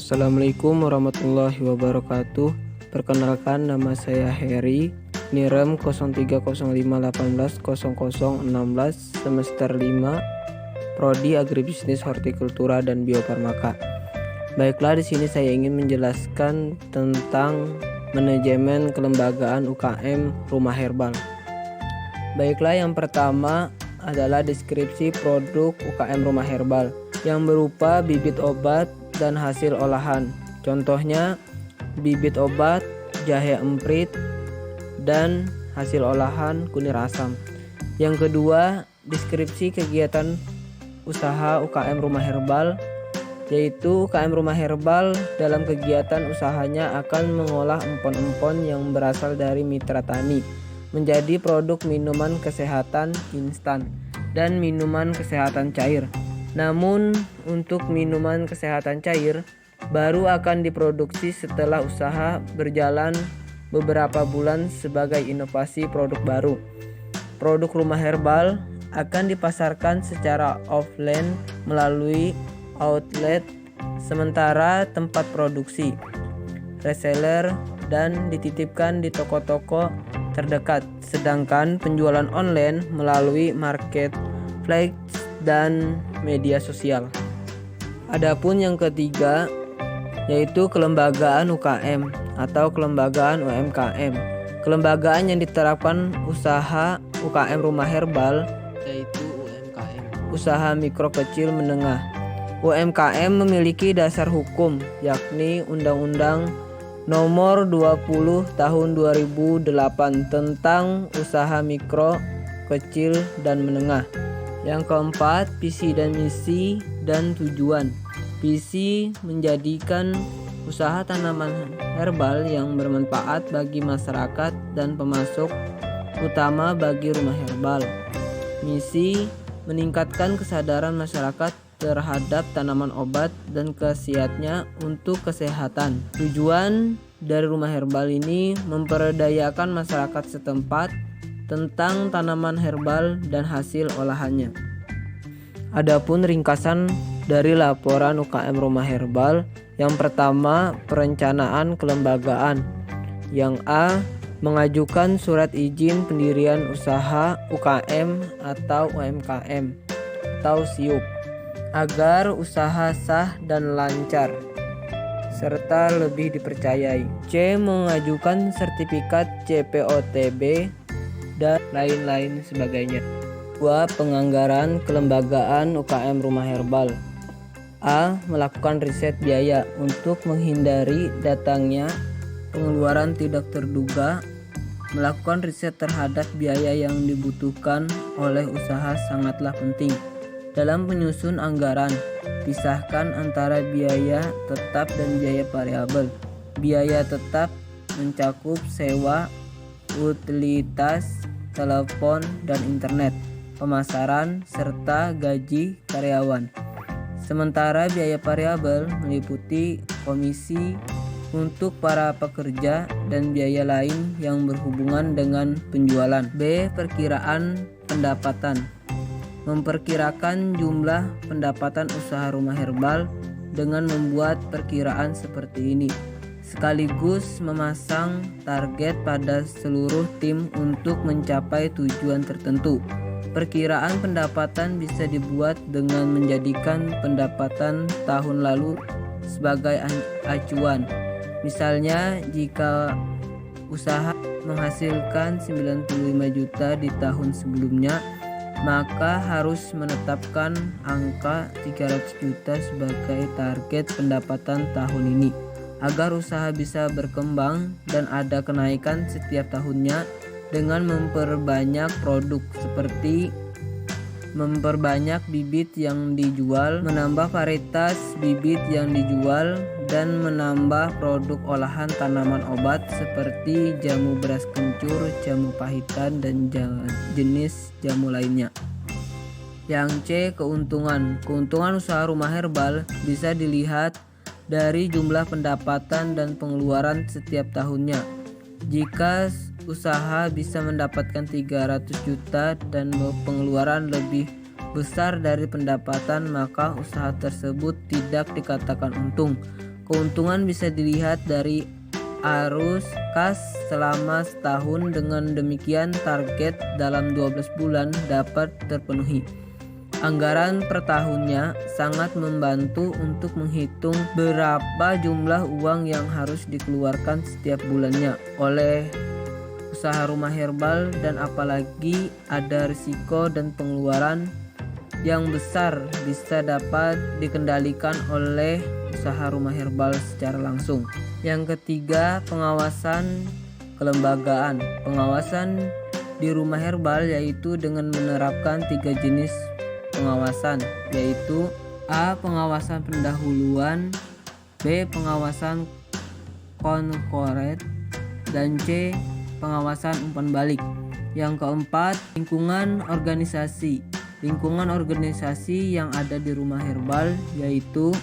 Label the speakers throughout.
Speaker 1: Assalamualaikum warahmatullahi wabarakatuh. Perkenalkan, nama saya Heri, NIREM 0305180016 semester 5, Prodi Agribisnis Hortikultura dan Bio Farmaka. Baiklah, di sini saya ingin menjelaskan tentang manajemen kelembagaan UKM Rumah Herbal. Baiklah, yang pertama adalah deskripsi produk UKM Rumah Herbal yang berupa bibit obat dan hasil olahan. Contohnya bibit obat, jahe emprit, dan hasil olahan kunir asam. Yang kedua, deskripsi kegiatan usaha UKM Rumah Herbal, yaitu UKM Rumah Herbal dalam kegiatan usahanya akan mengolah empon-empon yang berasal dari mitra tani menjadi produk minuman kesehatan instan dan minuman kesehatan cair. Namun untuk minuman kesehatan cair baru akan diproduksi setelah usaha berjalan beberapa bulan sebagai inovasi produk baru. Produk Rumah Herbal akan dipasarkan secara offline melalui outlet sementara tempat produksi, reseller, dan dititipkan di toko-toko terdekat. Sedangkan penjualan online melalui marketplace dan media sosial. Adapun yang ketiga yaitu kelembagaan UKM atau kelembagaan UMKM. Kelembagaan yang diterapkan usaha UKM Rumah Herbal yaitu UMKM, usaha mikro kecil menengah. UMKM memiliki dasar hukum yakni Undang-Undang Nomor 20 Tahun 2008 tentang usaha mikro kecil dan menengah. Yang keempat, visi dan misi dan tujuan. Visi menjadikan usaha tanaman herbal yang bermanfaat bagi masyarakat dan pemasok utama bagi rumah herbal. Misi meningkatkan kesadaran masyarakat terhadap tanaman obat dan khasiatnya untuk kesehatan. Tujuan dari rumah herbal ini memperdayakan masyarakat setempat tentang tanaman herbal dan hasil olahannya. Adapun ringkasan dari laporan UKM Rumah Herbal, yang pertama, perencanaan kelembagaan. Yang A, mengajukan surat izin pendirian usaha UKM atau UMKM atau SIUP agar usaha sah dan lancar serta lebih dipercayai. C, mengajukan sertifikat CPOTB dan lain-lain sebagainya. 2. Penganggaran kelembagaan UKM Rumah Herbal. A. Melakukan riset biaya untuk menghindari datangnya pengeluaran tidak terduga. Melakukan riset terhadap biaya yang dibutuhkan oleh usaha sangatlah penting. Dalam penyusun anggaran, pisahkan antara biaya tetap dan biaya variabel. Biaya tetap mencakup sewa, utilitas, telepon dan internet, pemasaran, serta gaji karyawan. Sementara biaya variabel meliputi komisi untuk para pekerja dan biaya lain yang berhubungan dengan penjualan. B. Perkiraan pendapatan. Memperkirakan jumlah pendapatan usaha rumah herbal dengan membuat perkiraan seperti ini, sekaligus memasang target pada seluruh tim untuk mencapai tujuan tertentu. Perkiraan pendapatan bisa dibuat dengan menjadikan pendapatan tahun lalu sebagai acuan. Misalnya, jika usaha menghasilkan 95 juta di tahun sebelumnya, maka harus menetapkan angka 300 juta sebagai target pendapatan tahun ini. Agar usaha bisa berkembang dan ada kenaikan setiap tahunnya dengan memperbanyak produk seperti memperbanyak bibit yang dijual, menambah varietas bibit yang dijual, dan menambah produk olahan tanaman obat seperti jamu beras kencur, jamu pahitan, dan jenis jamu lainnya. Yang C. Keuntungan. Keuntungan usaha rumah herbal bisa dilihat dari jumlah pendapatan dan pengeluaran setiap tahunnya. Jika usaha bisa mendapatkan 300 juta dan pengeluaran lebih besar dari pendapatan, maka usaha tersebut tidak dikatakan untung. Keuntungan bisa dilihat dari arus kas selama setahun. Dengan demikian target dalam 12 bulan dapat terpenuhi. Anggaran per tahunnya sangat membantu untuk menghitung berapa jumlah uang yang harus dikeluarkan setiap bulannya oleh usaha rumah herbal, dan apalagi ada risiko dan pengeluaran yang besar bisa dapat dikendalikan oleh usaha rumah herbal secara langsung. Yang ketiga, pengawasan kelembagaan. Pengawasan di rumah herbal yaitu dengan menerapkan 3 jenis pengawasan, yaitu A. Pengawasan pendahuluan, B. Pengawasan konkoret, dan C. Pengawasan umpan balik. Yang keempat, lingkungan organisasi. Lingkungan organisasi yang ada di rumah herbal yaitu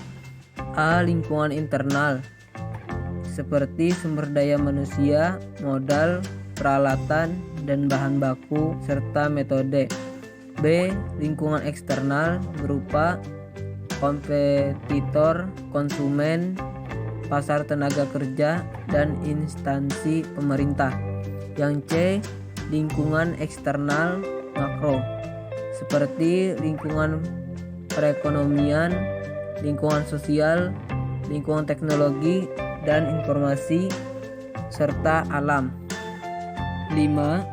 Speaker 1: A. Lingkungan internal seperti sumber daya manusia, modal, peralatan, dan bahan baku, serta metode. B. Lingkungan eksternal berupa kompetitor, konsumen, pasar tenaga kerja, dan instansi pemerintah. Yang C. Lingkungan eksternal makro seperti lingkungan perekonomian, lingkungan sosial, lingkungan teknologi dan informasi, serta alam. 5.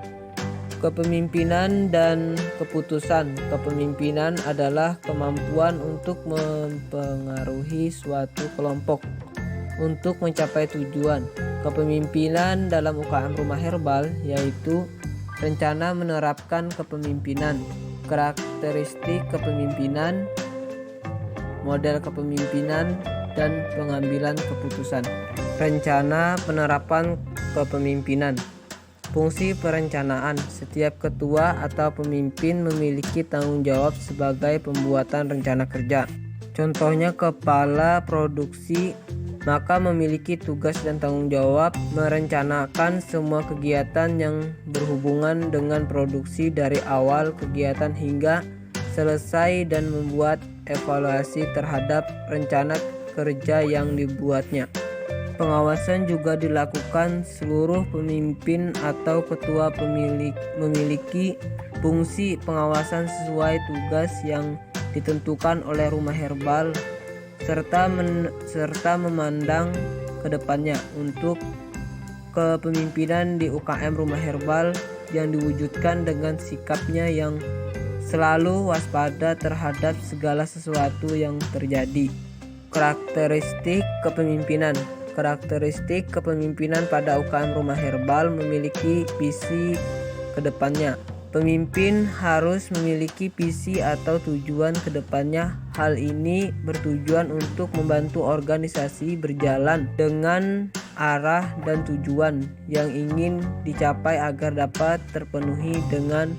Speaker 1: Kepemimpinan dan keputusan. Kepemimpinan adalah kemampuan untuk mempengaruhi suatu kelompok untuk mencapai tujuan. Kepemimpinan dalam UKM Rumah Herbal yaitu rencana menerapkan kepemimpinan, karakteristik kepemimpinan, model kepemimpinan, dan pengambilan keputusan. Rencana penerapan kepemimpinan. Fungsi perencanaan. Setiap ketua atau pemimpin memiliki tanggung jawab sebagai pembuatan rencana kerja. Contohnya kepala produksi, maka memiliki tugas dan tanggung jawab merencanakan semua kegiatan yang berhubungan dengan produksi dari awal kegiatan hingga selesai dan membuat evaluasi terhadap rencana kerja yang dibuatnya. Pengawasan juga dilakukan. Seluruh pemimpin atau ketua memiliki fungsi pengawasan sesuai tugas yang ditentukan oleh rumah herbal serta memandang ke depannya untuk kepemimpinan di UKM Rumah Herbal yang diwujudkan dengan sikapnya yang selalu waspada terhadap segala sesuatu yang terjadi. Karakteristik kepemimpinan. Karakteristik kepemimpinan pada UKM Rumah Herbal memiliki visi ke depannya. Pemimpin harus memiliki visi atau tujuan ke depannya. Hal ini bertujuan untuk membantu organisasi berjalan dengan arah dan tujuan yang ingin dicapai agar dapat terpenuhi dengan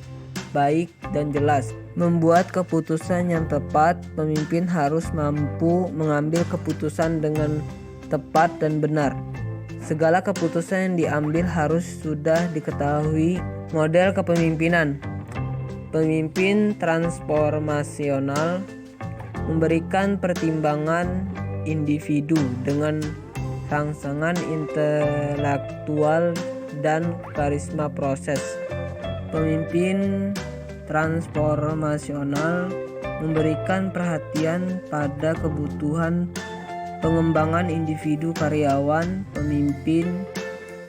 Speaker 1: baik dan jelas. Membuat keputusan yang tepat. Pemimpin harus mampu mengambil keputusan dengan tepat dan benar. Segala keputusan yang diambil harus sudah diketahui. Model kepemimpinan. Pemimpin transformasional memberikan pertimbangan individu dengan rangsangan intelektual dan karisma proses. Pemimpin transformasional memberikan perhatian pada kebutuhan pengembangan individu karyawan. Pemimpin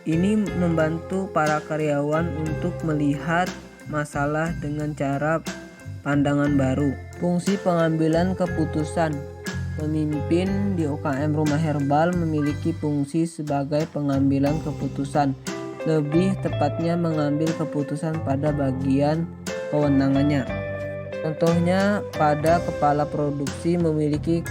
Speaker 1: ini membantu para karyawan untuk melihat masalah dengan cara pandangan baru. Fungsi pengambilan keputusan. Pemimpin di UKM Rumah Herbal memiliki fungsi sebagai pengambilan keputusan. Lebih tepatnya mengambil keputusan pada bagian kewenangannya. Contohnya pada kepala produksi memiliki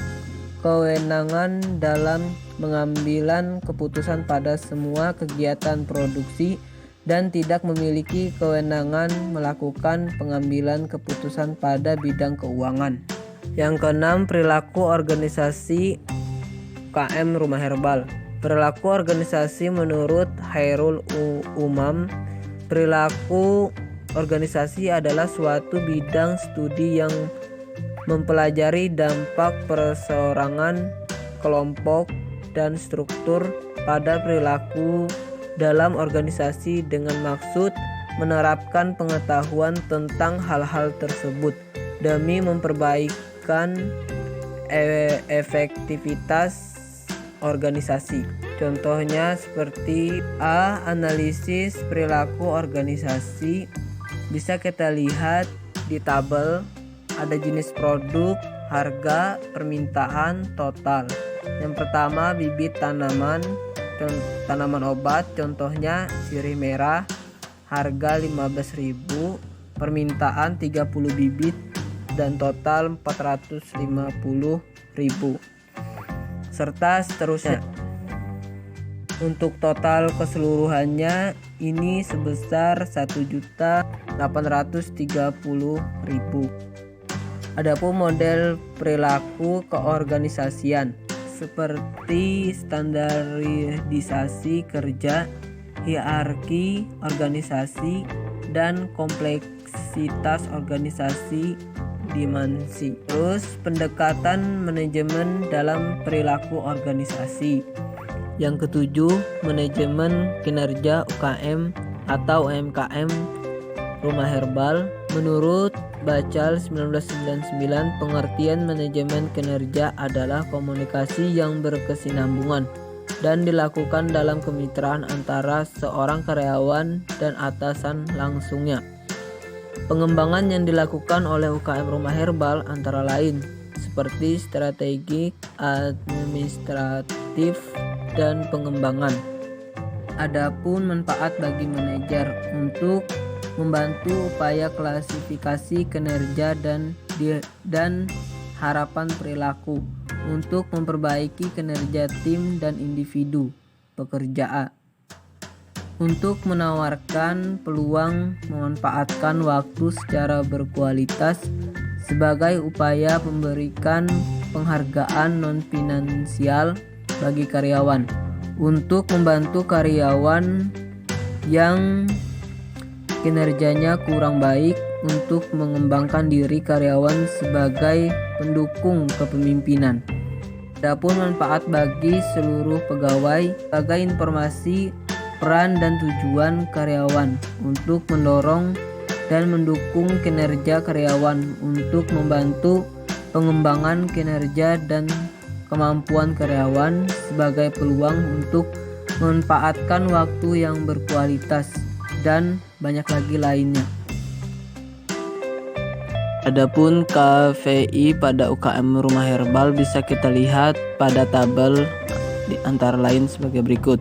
Speaker 1: kewenangan dalam pengambilan keputusan pada semua kegiatan produksi dan tidak memiliki kewenangan melakukan pengambilan keputusan pada bidang keuangan. Yang keenam, perilaku organisasi UKM Rumah Herbal. Perilaku organisasi menurut Khairul Umam, perilaku organisasi adalah suatu bidang studi yang mempelajari dampak perseorangan, kelompok, dan struktur pada perilaku dalam organisasi dengan maksud menerapkan pengetahuan tentang hal-hal tersebut demi memperbaikan efektivitas organisasi. Contohnya seperti A. Analisis perilaku organisasi. Bisa kita lihat di tabel, ada jenis produk, harga, permintaan, total. Yang pertama bibit tanaman obat, contohnya sirih merah, harga 15.000, permintaan 30 bibit dan total 450.000 serta seterusnya. Untuk total keseluruhannya ini sebesar 1.830.000. Adapun model perilaku keorganisasian seperti standarisasi kerja, hierarki organisasi, dan kompleksitas organisasi dimensi. Terus pendekatan manajemen dalam perilaku organisasi. Yang ketujuh, manajemen kinerja UKM atau UMKM Rumah Herbal. Menurut Bacal 1999, pengertian manajemen kinerja adalah komunikasi yang berkesinambungan dan dilakukan dalam kemitraan antara seorang karyawan dan atasan langsungnya. Pengembangan yang dilakukan oleh UKM Rumah Herbal antara lain seperti strategi, administratif, dan pengembangan. Adapun manfaat bagi manajer untuk membantu upaya klasifikasi kinerja dan harapan perilaku untuk memperbaiki kinerja tim dan individu pekerja. Untuk menawarkan peluang memanfaatkan waktu secara berkualitas sebagai upaya memberikan penghargaan non-finansial bagi karyawan, untuk membantu karyawan yang kinerjanya kurang baik untuk mengembangkan diri karyawan sebagai pendukung kepemimpinan. Adapun manfaat bagi seluruh pegawai sebagai informasi peran dan tujuan karyawan untuk mendorong dan mendukung kinerja karyawan, untuk membantu pengembangan kinerja dan kemampuan karyawan sebagai peluang untuk memanfaatkan waktu yang berkualitas, dan banyak lagi lainnya. Adapun KPI pada UKM Rumah Herbal bisa kita lihat pada tabel di antara lain sebagai berikut.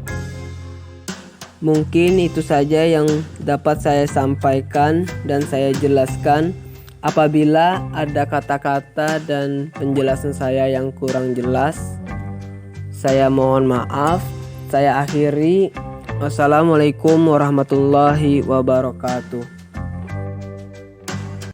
Speaker 1: Mungkin itu saja yang dapat saya sampaikan dan saya jelaskan. Apabila ada kata-kata dan penjelasan saya yang kurang jelas, saya mohon maaf. Saya akhiri. Wassalamualaikum warahmatullahi wabarakatuh.